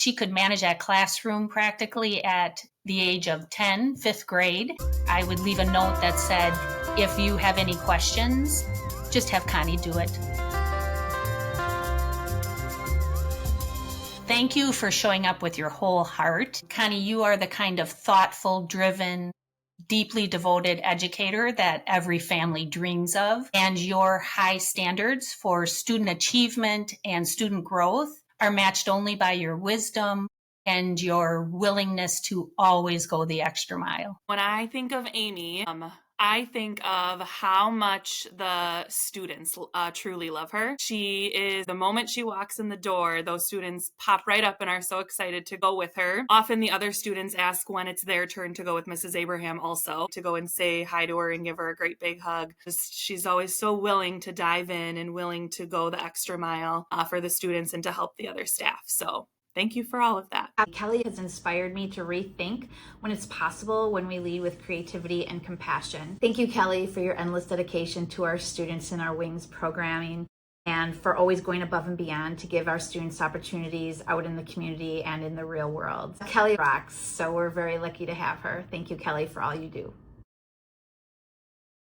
She could manage that classroom practically at the age of 10, fifth grade. I would leave a note that said, if you have any questions, just have Connie do it. Thank you for showing up with your whole heart. Connie, you are the kind of thoughtful, driven, deeply devoted educator that every family dreams of. And your high standards for student achievement and student growth are matched only by your wisdom and your willingness to always go the extra mile. When I think of Amy, I think of how much the students truly love her. She is, the moment she walks in the door, those students pop right up and are so excited to go with her. Often the other students ask when it's their turn to go with Mrs. Abraham also, to go and say hi to her and give her a great big hug. She's always so willing to dive in and willing to go the extra mile for the students and to help the other staff. So thank you for all of that. Kelly has inspired me to rethink when it's possible when we lead with creativity and compassion. Thank you, Kelly, for your endless dedication to our students in our Wings programming and for always going above and beyond to give our students opportunities out in the community and in the real world. Kelly rocks, so we're very lucky to have her. Thank you, Kelly, for all you do.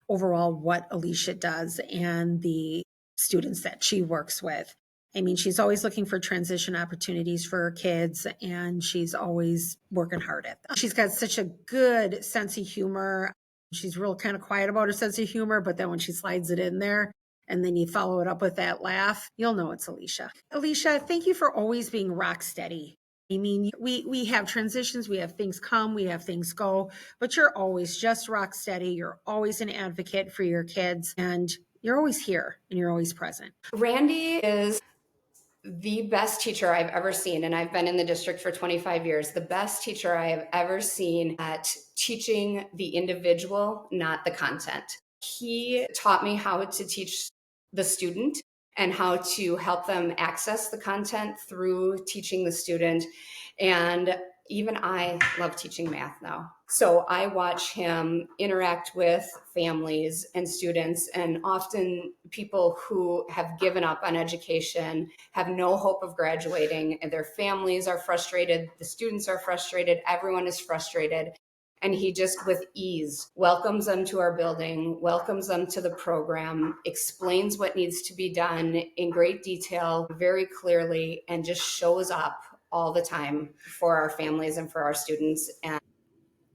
Overall, what Alicia does and the students that she works with. I mean, she's always looking for transition opportunities for her kids, and she's always working hard at them. She's got such a good sense of humor. She's real kind of quiet about her sense of humor, but then when she slides it in there, and then you follow it up with that laugh, you'll know it's Alicia. Alicia, thank you for always being rock steady. I mean, we have transitions, we have things come, we have things go, but you're always just rock steady. You're always an advocate for your kids, and you're always here, and you're always present. Randy is the best teacher I've ever seen, and I've been in the district for 25 years, the best teacher I have ever seen at teaching the individual, not the content. He taught me how to teach the student and how to help them access the content through teaching the student. And even I love teaching math now. So I watch him interact with families and students, and often people who have given up on education, have no hope of graduating, and their families are frustrated, the students are frustrated, everyone is frustrated. And he just with ease welcomes them to our building, welcomes them to the program, explains what needs to be done in great detail, very clearly, and just shows up all the time for our families and for our students. And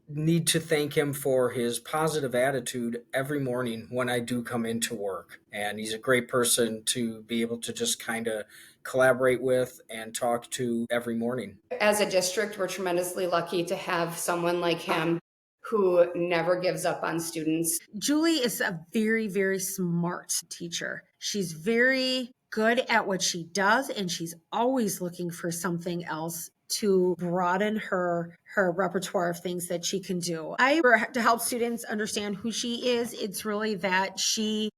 need to thank him for his positive attitude every morning when I do come into work. And he's a great person to be able to just kind of collaborate with and talk to every morning. As a district, we're tremendously lucky to have someone like him who never gives up on students. Julie is a very, very smart teacher. She's very good at what she does, and she's always looking for something else to broaden her repertoire of things that she can do. To help students understand who she is, it's really that she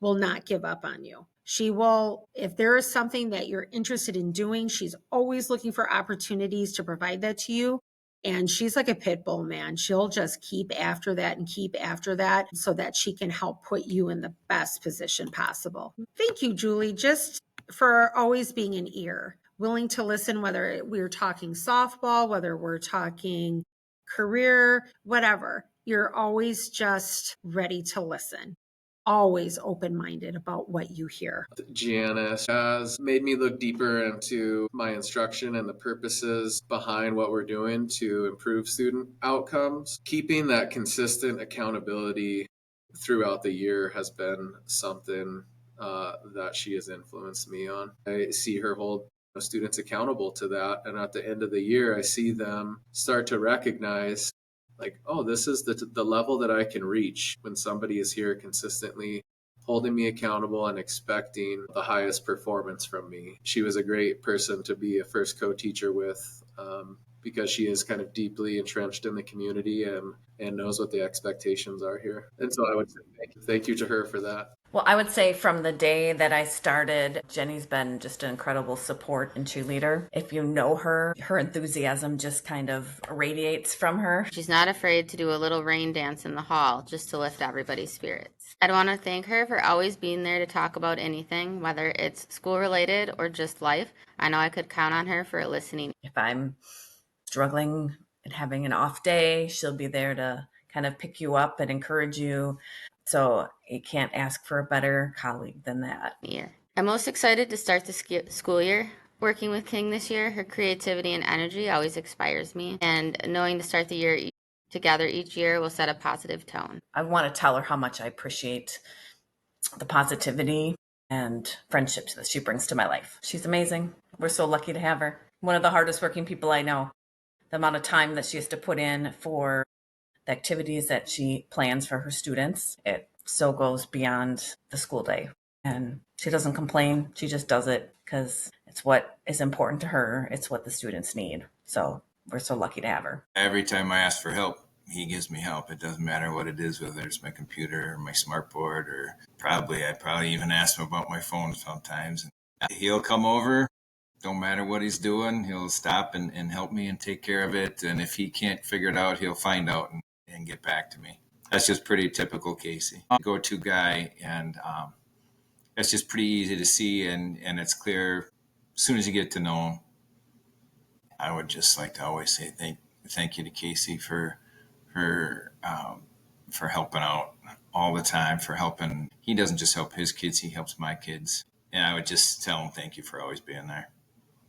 will not give up on you. She will, if there is something that you're interested in doing, she's always looking for opportunities to provide that to you. And she's like a pit bull, man. She'll just keep after that and keep after that so that she can help put you in the best position possible. Thank you, Julie, just for always being an ear, willing to listen, whether we're talking softball, whether we're talking career, whatever. You're always just ready to listen. Always open-minded about what you hear. Janice has made me look deeper into my instruction and the purposes behind what we're doing to improve student outcomes. Keeping that consistent accountability throughout the year has been something that she has influenced me on. I see her hold students accountable to that, and at the end of the year, I see them start to recognize like, oh, this is the level that I can reach when somebody is here consistently holding me accountable and expecting the highest performance from me. She was a great person to be a first co-teacher with because she is kind of deeply entrenched in the community and knows what the expectations are here. And so I would say thank you to her for that. Well, I would say from the day that I started, Jenny's been just an incredible support and cheerleader. If you know her, her enthusiasm just kind of radiates from her. She's not afraid to do a little rain dance in the hall just to lift everybody's spirits. I'd want to thank her for always being there to talk about anything, whether it's school related or just life. I know I could count on her for a listening. If I'm struggling and having an off day, she'll be there to kind of pick you up and encourage you. So you can't ask for a better colleague than that. I'm most excited to start the school year. Working with King this year, her creativity and energy always inspires me, and knowing to start the year together each year will set a positive tone. I want to tell her how much I appreciate the positivity and friendships that she brings to my life. She's amazing. We're so lucky to have her. One of the hardest working people I know. The amount of time that she has to put in for the activities that she plans for her students, it so goes beyond the school day. And she doesn't complain. She just does it because it's what is important to her. It's what the students need. So we're so lucky to have her. Every time I ask for help, he gives me help. It doesn't matter what it is, whether it's my computer or my smartboard, or I probably even ask him about my phone sometimes. He'll come over. Don't matter what he's doing, he'll stop and help me and take care of it. And if he can't figure it out, he'll find out and get back to me. That's just pretty typical Casey. Go-to guy, and it's just pretty easy to see, and it's clear as soon as you get to know him. I would just like to always say thank you to Casey for helping out all the time, for helping. He doesn't just help his kids, he helps my kids. And I would just tell him thank you for always being there.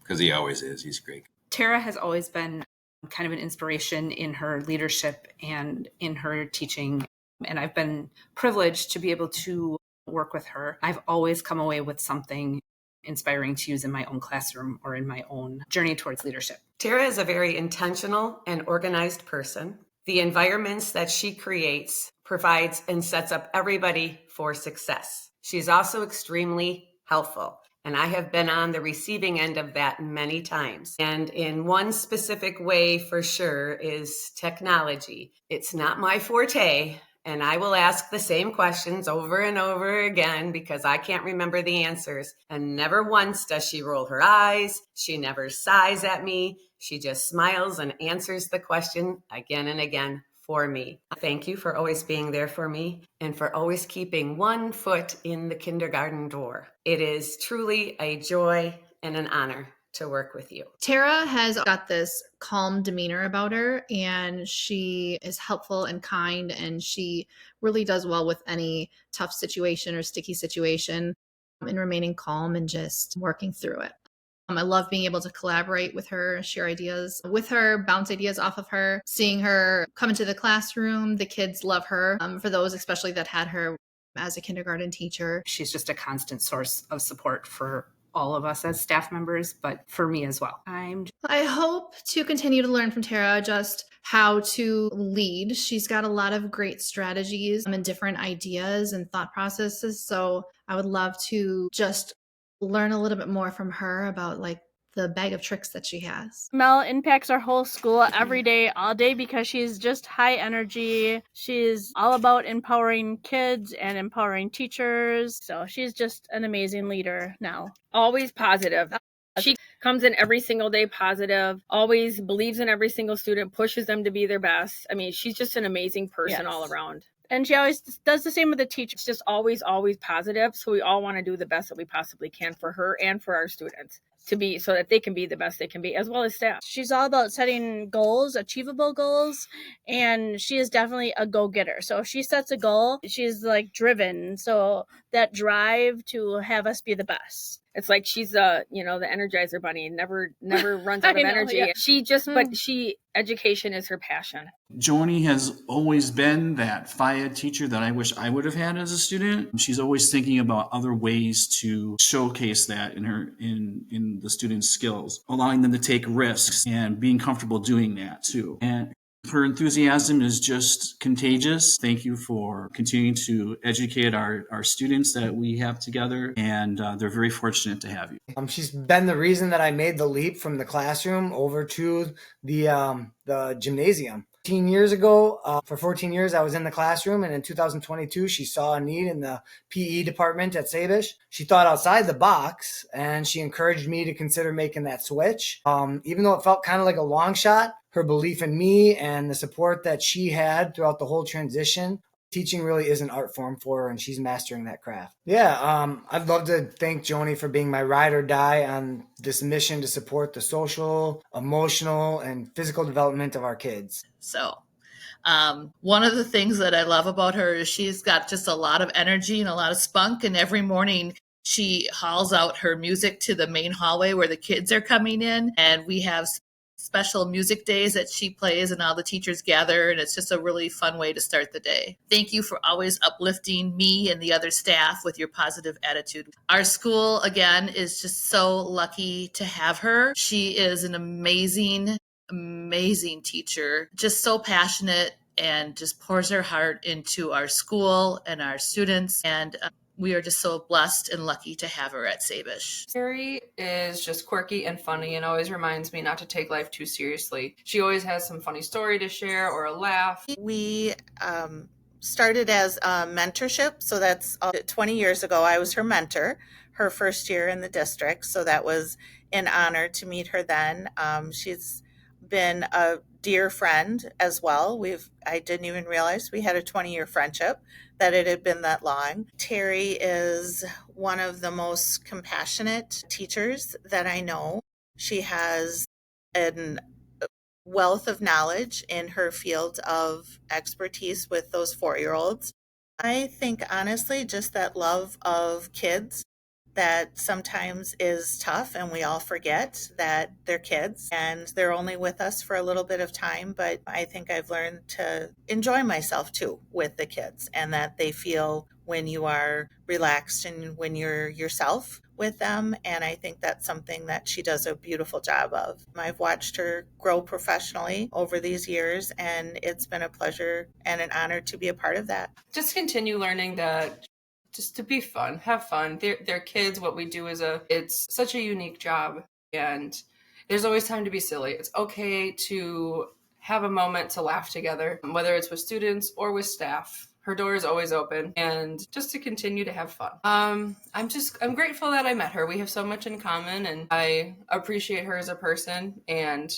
Because he always is. He's great. Tara has always been kind of an inspiration in her leadership and in her teaching. And I've been privileged to be able to work with her. I've always come away with something inspiring to use in my own classroom or in my own journey towards leadership. Tara is a very intentional and organized person. The environments that she creates provides and sets up everybody for success. She's also extremely helpful. And I have been on the receiving end of that many times. And in one specific way for sure is technology. It's not my forte, and I will ask the same questions over and over again because I can't remember the answers. And never once does she roll her eyes. She never sighs at me. She just smiles and answers the question again and again for me. Thank you for always being there for me and for always keeping one foot in the kindergarten door. It is truly a joy and an honor to work with you. Tara has got this calm demeanor about her, and she is helpful and kind, and she really does well with any tough situation or sticky situation and remaining calm and just working through it. I love being able to collaborate with her, share ideas with her, bounce ideas off of her, seeing her come into the classroom. The kids love her, for those especially that had her as a kindergarten teacher. She's just a constant source of support for all of us as staff members, but for me as well. I hope to continue to learn from Tara just how to lead. She's got a lot of great strategies and different ideas and thought processes. So I would love to just learn a little bit more from her about like the bag of tricks that she has. Mel impacts our whole school every day, all day, because she's just high energy. She's all about empowering kids and empowering teachers. So she's just an amazing leader now. Always positive. She comes in every single day positive, always believes in every single student, pushes them to be their best. I mean, she's just an amazing person all around. And she always does the same with the teachers. It's just always, always positive. So we all want to do the best that we possibly can for her and for our students to be, so that they can be the best they can be, as well as staff. She's all about setting goals, achievable goals, and she is definitely a go-getter. So if she sets a goal, she's like driven. So that drive to have us be the best. It's like she's the Energizer Bunny, never runs out of energy. Yeah. She just, but education is her passion. Joni has always been that FIAD teacher that I wish I would have had as a student. She's always thinking about other ways to showcase that in the students' skills, allowing them to take risks and being comfortable doing that too. And her enthusiasm is just contagious. Thank you for continuing to educate our students that we have together, and they're very fortunate to have you. She's been the reason that I made the leap from the classroom over to the gymnasium. 14 years ago. For 14 years, I was in the classroom, and in 2022, she saw a need in the PE department at Sabish. She thought outside the box, and she encouraged me to consider making that switch. Even though it felt kind of like a long shot, her belief in me and the support that she had throughout the whole transition, teaching really is an art form for her, and she's mastering that craft. Yeah, I'd love to thank Joni for being my ride or die on this mission to support the social, emotional, and physical development of our kids. So one of the things that I love about her is she's got just a lot of energy and a lot of spunk. And every morning she hauls out her music to the main hallway where the kids are coming in. And we have special music days that she plays and all the teachers gather. And it's just a really fun way to start the day. Thank you for always uplifting me and the other staff with your positive attitude. Our school, again, is just so lucky to have her. She is an amazing teacher, just so passionate and just pours her heart into our school and our students. And we are just so blessed and lucky to have her at Sabish. Carrie is just quirky and funny and always reminds me not to take life too seriously. She always has some funny story to share or a laugh. We started as a mentorship. So that's 20 years ago. I was her mentor, her first year in the district. So that was an honor to meet her then. She's been a dear friend as well. I didn't even realize we had a 20-year friendship, that it had been that long. Terry is one of the most compassionate teachers that I know. She has a wealth of knowledge in her field of expertise with those 4-year-olds. I think honestly, just that love of kids that sometimes is tough, and we all forget that they're kids and they're only with us for a little bit of time. But I think I've learned to enjoy myself too with the kids, and that they feel when you are relaxed and when you're yourself with them. And I think that's something that she does a beautiful job of. I've watched her grow professionally over these years, and it's been a pleasure and an honor to be a part of that. Just continue learning that just to be fun, have fun. They're kids. What we do it's such a unique job, and there's always time to be silly. It's okay to have a moment to laugh together, whether it's with students or with staff. Her door is always open, and just to continue to have fun. I'm grateful that I met her. We have so much in common, and I appreciate her as a person, and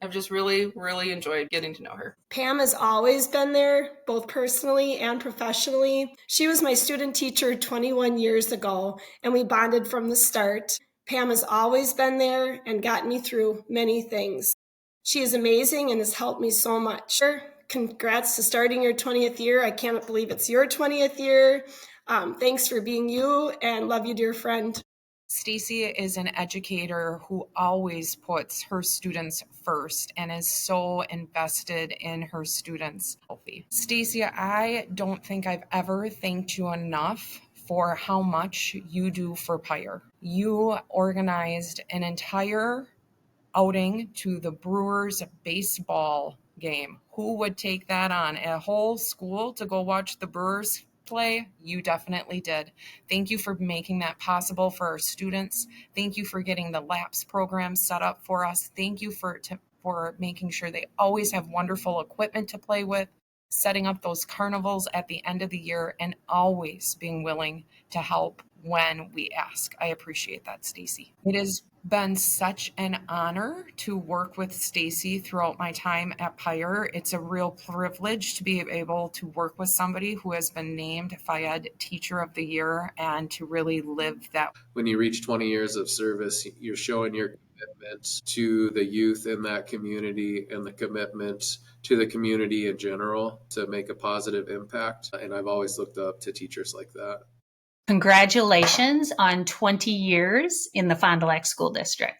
I've just really, really enjoyed getting to know her. Pam has always been there, both personally and professionally. She was my student teacher 21 years ago, and we bonded from the start. Pam has always been there and gotten me through many things. She is amazing and has helped me so much. Congrats to starting your 20th year. I can't believe it's your 20th year. Thanks for being you, and love you, dear friend. Stacy is an educator who always puts her students first and is so invested in her students. Stacy, I don't think I've ever thanked you enough for how much you do for Pyre. You organized an entire outing to the Brewers baseball game. Who would take that on? A whole school to go watch the Brewers play? You definitely did. Thank you for making that possible for our students. Thank you for getting the LAPS program set up for us. Thank you for making sure they always have wonderful equipment to play with, setting up those carnivals at the end of the year, and always being willing to help when we ask. I appreciate that, Stacy. It has been such an honor to work with Stacy throughout my time at Pyre. It's a real privilege to be able to work with somebody who has been named Fayed Teacher of the Year and to really live that. When you reach 20 years of service, you're showing your commitment to the youth in that community and the commitment to the community in general to make a positive impact. And I've always looked up to teachers like that. Congratulations on 20 years in the Fond du Lac School District.